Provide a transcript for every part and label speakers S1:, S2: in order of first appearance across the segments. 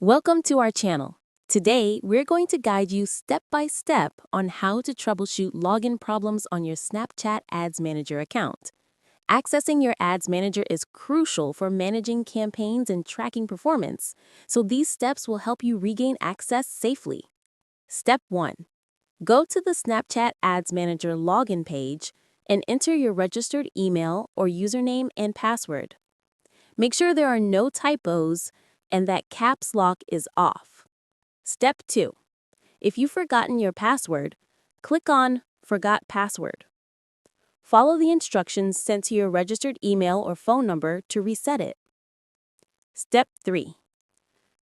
S1: Welcome to our channel. Today, we're going to guide you step by step on how to troubleshoot login problems on your Snapchat Ads Manager account. Accessing your Ads Manager is crucial for managing campaigns and tracking performance, so these steps will help you regain access safely. Step 1. Go to the Snapchat Ads Manager login page and enter your registered email or username and password. Make sure there are no typos and that caps lock is off. Step 2. If you've forgotten your password, click on Forgot Password. Follow the instructions sent to your registered email or phone number to reset it. Step 3.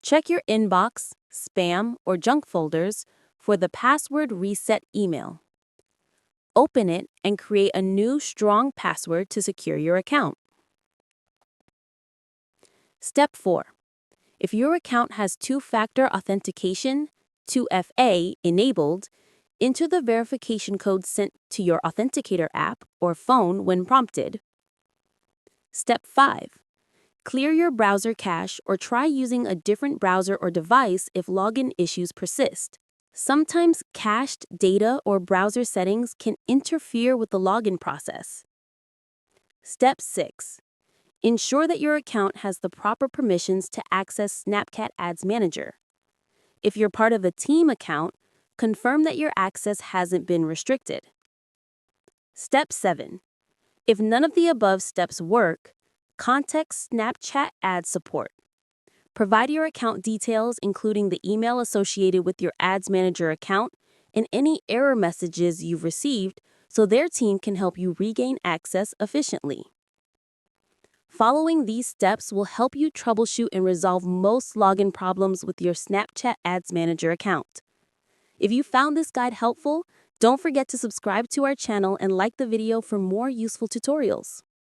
S1: Check your inbox, spam, or junk folders for the password reset email. Open it and create a new strong password to secure your account. Step 4. If your account has two-factor authentication, 2FA, enabled, enter the verification code sent to your Authenticator app or phone when prompted. Step 5. Clear your browser cache or try using a different browser or device if login issues persist. Sometimes cached data or browser settings can interfere with the login process. Step 6. Ensure that your account has the proper permissions to access Snapchat Ads Manager. If you're part of a team account, confirm that your access hasn't been restricted. Step 7. If none of the above steps work, contact Snapchat Ads Support. Provide your account details, including the email associated with your Ads Manager account and any error messages you've received, so their team can help you regain access efficiently. Following these steps will help you troubleshoot and resolve most login problems with your Snapchat Ads Manager account. If you found this guide helpful, don't forget to subscribe to our channel and like the video for more useful tutorials.